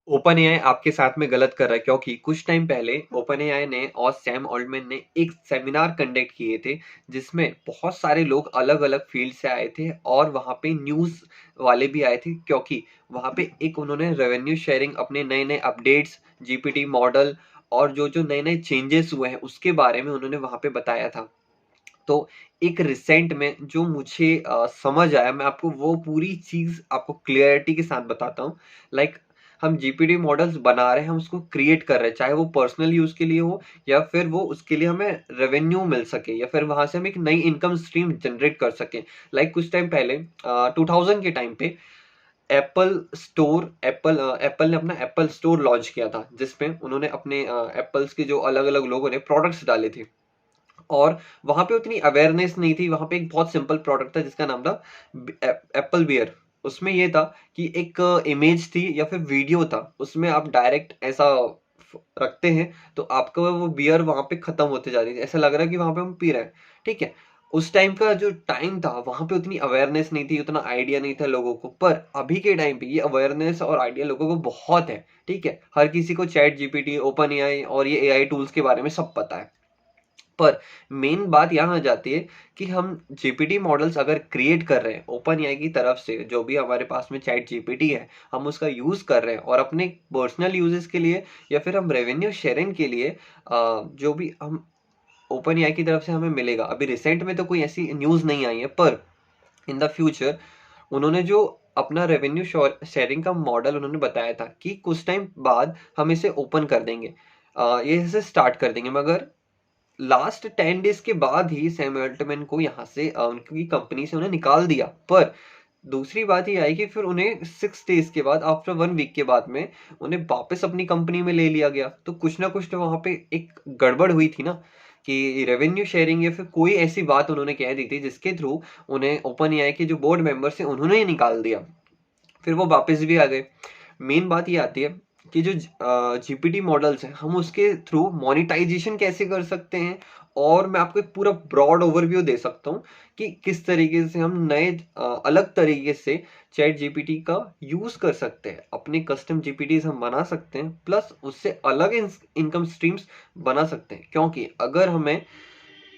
Open AI आपके साथ में गलत कर रहा है, क्योंकि कुछ टाइम पहले ओपन एआई ने और सैम ऑल्टमैन ने एक सेमिनार कंडक्ट किए थे, जिसमें बहुत सारे लोग अलग अलग फील्ड से आए थे और वहाँ पे न्यूज़ वाले भी आए थे, क्योंकि वहाँ पे एक उन्होंने रेवेन्यू शेयरिंग, अपने नए नए अपडेट्स, जीपीटी मॉडल और जो जो नए नए चेंजेस हुए हैं उसके बारे में उन्होंने वहाँ पे बताया था। तो एक रिसेंट में जो मुझे समझ आया, मैं आपको वो पूरी चीज़ आपको क्लियरिटी के साथ बताता हूँ। लाइक हम जीपीटी मॉडल्स बना रहे हैं, हम उसको क्रिएट कर रहे हैं, चाहे वो पर्सनल यूज़ के लिए हो या फिर वो उसके लिए हमें रेवेन्यू मिल सके या फिर वहाँ से हम एक नई इनकम स्ट्रीम जनरेट कर सकें। लाइक कुछ टाइम पहले 2000 के टाइम पे एप्पल ने अपना एप्पल स्टोर लॉन्च किया था, जिसमें उन्होंने अपने एप्पल्स के जो अलग-अलग लोगों ने प्रोडक्ट्स डाले थे। और वहाँ पे उतनी अवेयरनेस नहीं थी, वहाँ पे एक बहुत सिंपल प्रोडक्ट था जिसका नाम था एप्पल बियर। उसमें ये था कि एक इमेज थी या फिर वीडियो था, उसमें आप डायरेक्ट ऐसा रखते हैं तो आपका वो बियर वहाँ पे खत्म होते जा रही थी, ऐसा लग रहा है कि वहाँ पे हम पी रहे हैं। ठीक है, उस टाइम का जो टाइम था वहाँ पे उतनी अवेयरनेस नहीं थी, उतना आइडिया नहीं था लोगों को, पर अभी के टाइम पे ये अवेयरनेस और आइडिया लोगों को बहुत है। ठीक है, हर किसी को चैट जीपीटी, ओपन एआई और ये एआई टूल्स के बारे में सब पता है। पर मेन बात यहाँ आ जाती है कि हम जीपीटी मॉडल्स अगर क्रिएट कर रहे हैं ओपन एआई की तरफ से, जो भी हमारे पास में चैट जीपीटी है, हम उसका यूज कर रहे हैं और अपने पर्सनल यूजेस के लिए या फिर हम रेवेन्यू शेयरिंग के लिए जो भी हम ओपन एआई की तरफ से हमें मिलेगा, अभी रिसेंट में तो कोई ऐसी न्यूज नहीं आई है, पर इन द फ्यूचर उन्होंने जो अपना रेवेन्यू शेयरिंग का मॉडल उन्होंने बताया था कि कुछ टाइम बाद हम इसे ओपन कर देंगे, ये इसे स्टार्ट कर देंगे, मगर लास्ट 10 डेज के बाद ही सैम अल्टमैन को यहाँ से उनकी कंपनी से उन्हें निकाल दिया। पर दूसरी बात ये आई कि फिर उन्हें 6 डेज के बाद, आफ्टर 1 वीक के बाद में उन्हें वापस अपनी कंपनी में ले लिया गया। तो कुछ ना कुछ तो वहाँ पे एक गड़बड़ हुई थी ना, कि रेवेन्यू शेयरिंग या फिर कोई ऐसी बात उन्होंने कह दी थी जिसके थ्रू उन्हें ओपन एआई के जो बोर्ड मेंबर्स हैं उन्होंने ही निकाल दिया। फिर वो वापस भी आ गए। मेन बात ये आती है कि जो जीपीटी मॉडल्स हैं हम उसके थ्रू मोनेटाइजेशन कैसे कर सकते हैं, और मैं आपको एक पूरा ब्रॉड ओवरव्यू दे सकता हूँ कि किस तरीके से हम नए अलग तरीके से चैट जीपीटी का यूज कर सकते हैं, अपने कस्टम जीपीटीज हम बना सकते हैं, प्लस उससे अलग इनकम स्ट्रीम्स बना सकते हैं। क्योंकि अगर हमें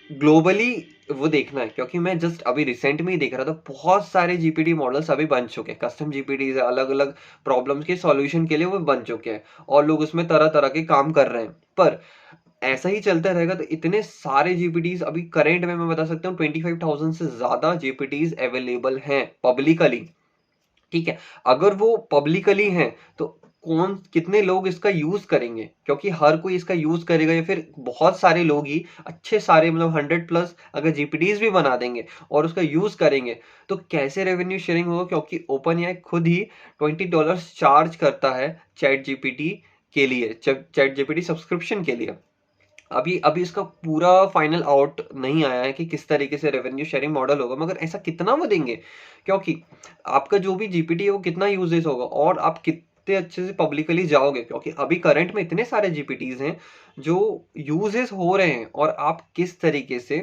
ग्लोबली वो देखना है, क्योंकि मैं जस्ट अभी रिसेंट में ही देख रहा था, बहुत सारे जीपीटी मॉडल्स अभी बन चुके हैं, कस्टम जीपीटी अलग अलग प्रॉब्लम्स के सॉल्यूशन के लिए वो बन चुके हैं और लोग उसमें तरह तरह के काम कर रहे हैं। पर ऐसा ही चलता रहेगा तो इतने सारे जीपीटीज अभी करंट में मैं बता सकता हूँ 25,000 से ज्यादा जीपीटीज अवेलेबल हैं पब्लिकली। ठीक है, अगर वो पब्लिकली हैं तो कौन कितने लोग इसका यूज करेंगे, क्योंकि हर कोई इसका यूज करेगा या फिर बहुत सारे लोग ही अच्छे सारे, मतलब 100+ अगर जीपीटीज भी बना देंगे और उसका यूज करेंगे, तो कैसे रेवेन्यू शेयरिंग होगा, क्योंकि ओपन एआई खुद ही $20 चार्ज करता है चैट जीपीटी के लिए, चैट जीपीटी सब्सक्रिप्शन के लिए। अभी अभी इसका पूरा फाइनल आउट नहीं आया है कि किस तरीके से रेवेन्यू शेयरिंग मॉडल होगा, मगर ऐसा कितना वो देंगे, क्योंकि आपका जो भी जीपीटी है वो कितना यूजेस होगा और आप कितने अच्छे से पब्लिकली जाओगे, क्योंकि अभी करंट में इतने सारे जीपीटीज हैं जो यूजेस हो रहे हैं, और आप किस तरीके से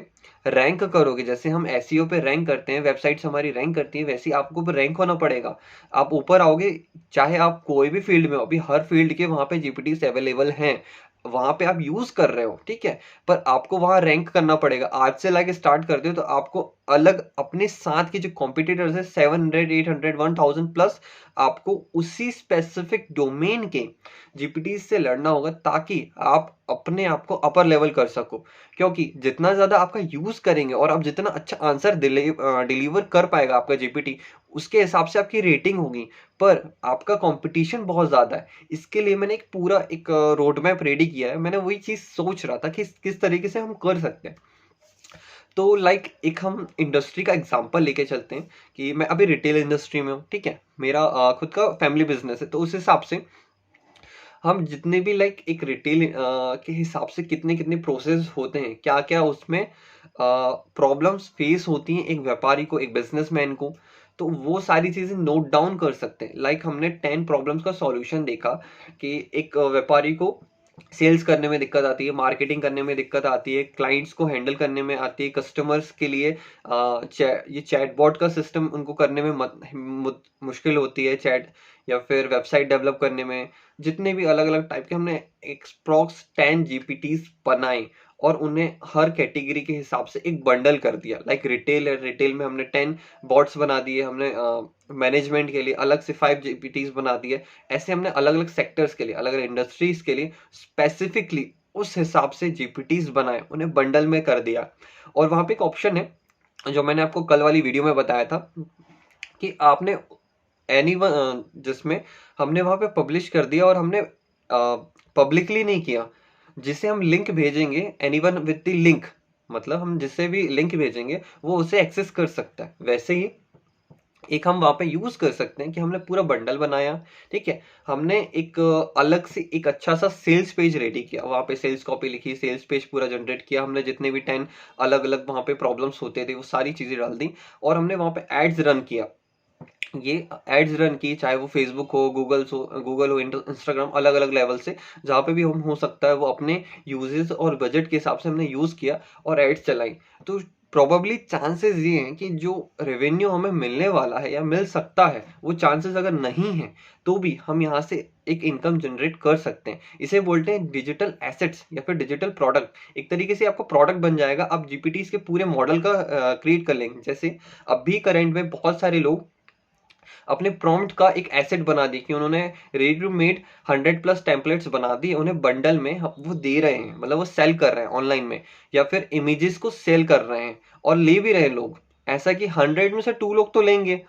रैंक करोगे, जैसे हम एसईओ पे रैंक करते हैं, वेबसाइट्स हमारी रैंक करती है, वैसे ही आपको भी रैंक होना पड़ेगा। आप ऊपर आओगे, चाहे आप कोई भी फील्ड में हो, अभी हर फील्ड के वहां पे जीपीटीज अवेलेबल हैं, वहां पे आप यूज कर रहे हो, ठीक है, पर आपको वहां रैंक करना पड़ेगा। आज से लाके स्टार्ट करते हो तो आपको अलग अपने साथ के जो कॉम्पिटिटर्स है 700 800 1000+, आपको उसी स्पेसिफिक डोमेन के जीपीटी से लड़ना होगा, ताकि आप अपने आप को अपर लेवल कर सको। क्योंकि जितना ज्यादा आपका यूज करेंगे और आप जितना अच्छा आंसर डिलीवर कर पाएगा आपका जीपीटी, उसके हिसाब से आपकी रेटिंग होगी। पर आपका कंपटीशन बहुत ज्यादा है, इसके लिए मैंने एक पूरा एक रोड मैप रेडी किया है। मैंने वही चीज सोच रहा था कि किस तरीके से हम कर सकते हैं। तो लाइक एक हम इंडस्ट्री का एग्जांपल लेके चलते हैं कि मैं अभी रिटेल इंडस्ट्री में हूँ, ठीक है, मेरा खुद का फैमिली बिजनेस है, तो उस हिसाब से हम जितने भी लाइक एक रिटेल के हिसाब से कितने कितने प्रोसेस होते हैं, क्या क्या उसमें प्रॉब्लम्स फेस होती हैं एक व्यापारी को, एक बिजनेसमैन को, तो वो सारी चीजें नोट डाउन कर सकते हैं। लाइक हमने 10 प्रॉब्लम्स का सॉल्यूशन देखा कि एक व्यापारी को सेल्स करने में दिक्कत आती है, मार्केटिंग करने में दिक्कत आती है, क्लाइंट्स को हैंडल करने में आती है, कस्टमर्स के लिए ये चैटबॉट का सिस्टम उनको करने में मुश्किल होती है, चैट या फिर वेबसाइट डेवलप करने में। जितने भी अलग अलग टाइप के हमने एक्सप्रॉक्स 10 जीपीटीज बनाए और उन्हें हर कैटेगरी के हिसाब से एक बंडल कर दिया। लाइक रिटेल है, रिटेल में हमने 10 बॉट्स बना दिए, हमने मैनेजमेंट के लिए अलग से 5 जीपीटीज बना दिए। ऐसे हमने अलग अलग सेक्टर्स के लिए, अलग अलग इंडस्ट्रीज के लिए स्पेसिफिकली उस हिसाब से जीपीटीज बनाए, उन्हें बंडल में कर दिया। और वहां पे एक ऑप्शन है जो मैंने आपको कल वाली वीडियो में बताया था कि आपने एनीवन, जिसमें हमने वहां पे पब्लिश कर दिया और हमने पब्लिकली नहीं किया। जिसे हम लिंक भेजेंगे, एनीवन विद द लिंक, मतलब हम जिसे भी लिंक भेजेंगे वो उसे एक्सेस कर सकता है। वैसे ही एक हम वहां पे यूज कर सकते हैं कि हमने पूरा बंडल बनाया, ठीक है, हमने एक अलग से एक अच्छा सा सेल्स पेज रेडी किया, वहां पे सेल्स कॉपी लिखी, सेल्स पेज पूरा जनरेट किया, हमने जितने भी 10 अलग अलग वहां पे प्रॉब्लम्स होते थे वो सारी चीजें डाल दी, और हमने वहां पे एड्स रन किया। ये एड्स रन की, चाहे वो फेसबुक हो, गूगल हो, इंस्टाग्राम, अलग अलग लेवल से जहाँ पे भी हम हो सकता है वो अपने यूजेस और बजट के हिसाब से हमने यूज किया और एड्स चलाई। तो प्रोबेबली चांसेस ये हैं कि जो रेवेन्यू हमें मिलने वाला है या मिल सकता है, वो चांसेस अगर नहीं है तो भी हम यहाँ से एक इनकम जनरेट कर सकते हैं। इसे बोलते हैं डिजिटल एसेट्स या फिर डिजिटल प्रोडक्ट। एक तरीके से आपका प्रोडक्ट बन जाएगा, आप जीपीटीज के पूरे मॉडल का क्रिएट कर लेंगे। जैसे अभी करंट में बहुत सारे लोग अपने प्रॉम्प्ट का एक एसेट बना दी कि उन्होंने रेडी टू मेड 100+ टेम्पलेट्स बना दी, उन्हें बंडल में वो दे रहे हैं, मतलब वो सेल कर रहे हैं ऑनलाइन में, या फिर इमेजेस को सेल कर रहे हैं और ले भी रहे हैं लोग। ऐसा कि 100 में से 2 लोग तो लेंगे,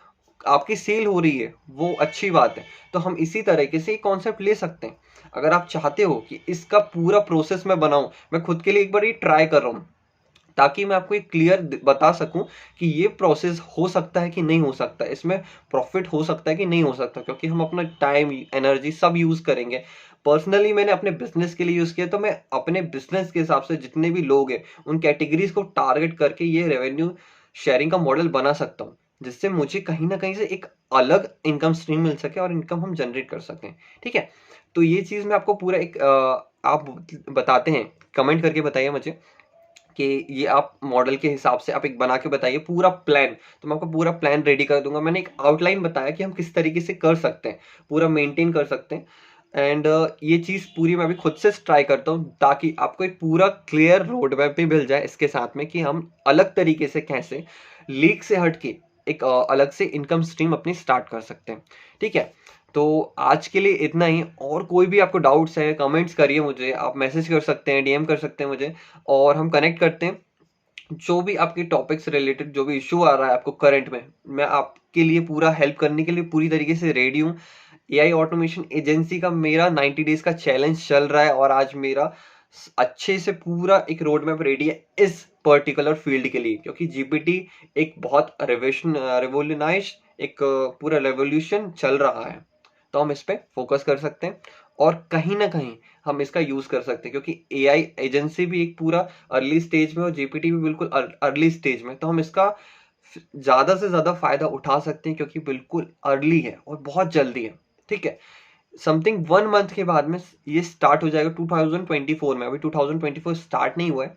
आपकी सेल हो रही है, वो अच्छी बात है। तो हम इसी तरीके से कॉन्सेप्ट ले सकते हैं। अगर आप चाहते हो कि इसका पूरा प्रोसेस मैं बनाऊं, मैं खुद के लिए एक बार ये ट्राई कर रहा हूं ताकि मैं आपको एक क्लियर बता सकूं कि ये प्रोसेस हो सकता है कि नहीं हो सकता, इसमें प्रॉफिट हो सकता है कि नहीं हो सकता, क्योंकि हम अपना टाइम, एनर्जी सब यूज करेंगे। पर्सनली मैंने अपने बिजनेस के लिए यूज किया, तो मैं अपने बिजनेस के हिसाब से जितने भी लोग हैं उन कैटेगरीज को टारगेट करके ये रेवेन्यू शेयरिंग का मॉडल बना सकता हूँ, जिससे मुझे कहीं ना कहीं से एक अलग इनकम स्ट्रीम मिल सके और इनकम हम जनरेट कर सकें। ठीक है, तो ये चीज मैं आपको पूरा एक आप बताते हैं, कमेंट करके बताइए मुझे कि ये आप मॉडल के हिसाब से आप एक बना के बताइए पूरा प्लान। तो मैं आपको पूरा प्लान रेडी कर दूंगा। मैंने एक आउटलाइन बताया कि हम किस तरीके से कर सकते हैं, पूरा मेंटेन कर सकते हैं। एंड ये चीज़ पूरी मैं भी खुद से ट्राई करता हूँ ताकि आपको एक पूरा क्लियर रोड मैप भी मिल जाए इसके साथ में कि हम अलग तरीके से कैसे लीक से हट के एक अलग से इनकम स्ट्रीम अपनी स्टार्ट कर सकते हैं। ठीक है, तो आज के लिए इतना ही। और कोई भी आपको डाउट्स है कमेंट्स करिए मुझे, आप मैसेज कर सकते हैं, डीएम कर सकते हैं मुझे, और हम कनेक्ट करते हैं। जो भी आपके टॉपिक से रिलेटेड जो भी इशू आ रहा है आपको करंट में, मैं आपके लिए पूरा हेल्प करने के लिए पूरी तरीके से रेडी हूँ। एआई ऑटोमेशन एजेंसी का मेरा 90 डेज का चैलेंज चल रहा है और आज मेरा अच्छे से पूरा एक रोड मैप रेडी है इस पर्टिकुलर फील्ड के लिए, क्योंकि जीपीटी एक बहुत रेवोल्यूनाइज एक पूरा रेवोल्यूशन चल रहा है। तो हम इस पे फोकस कर सकते हैं और कहीं ना कहीं हम इसका यूज कर सकते हैं, क्योंकि एआई एजेंसी भी एक पूरा अर्ली स्टेज में और जीपीटी भी बिल्कुल अर्ली स्टेज में। तो हम इसका ज्यादा से ज्यादा फायदा उठा सकते हैं क्योंकि बिल्कुल अर्ली है और बहुत जल्दी है। ठीक है, समथिंग 1 मंथ के बाद में ये स्टार्ट हो जाएगा 2024 में। अभी 2024 स्टार्ट नहीं हुआ है,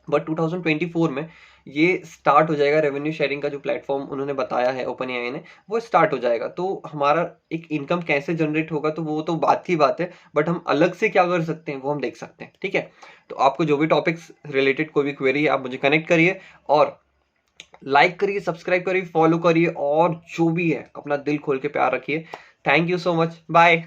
बट 2024 में ये स्टार्ट हो जाएगा। रेवेन्यू शेयरिंग का जो प्लेटफॉर्म उन्होंने बताया है ओपन एआई ने, वो स्टार्ट हो जाएगा। तो हमारा एक इनकम कैसे जनरेट होगा तो वो तो बात की बात है, बट हम अलग से क्या कर सकते हैं वो हम देख सकते हैं। ठीक है, तो आपको जो भी टॉपिक्स रिलेटेड कोई भी क्वेरी है आप मुझे कनेक्ट करिए, और लाइक करिए, सब्सक्राइब करिए, फॉलो करिए, और जो भी है अपना दिल खोल के प्यार रखिए। Thank you so much, bye.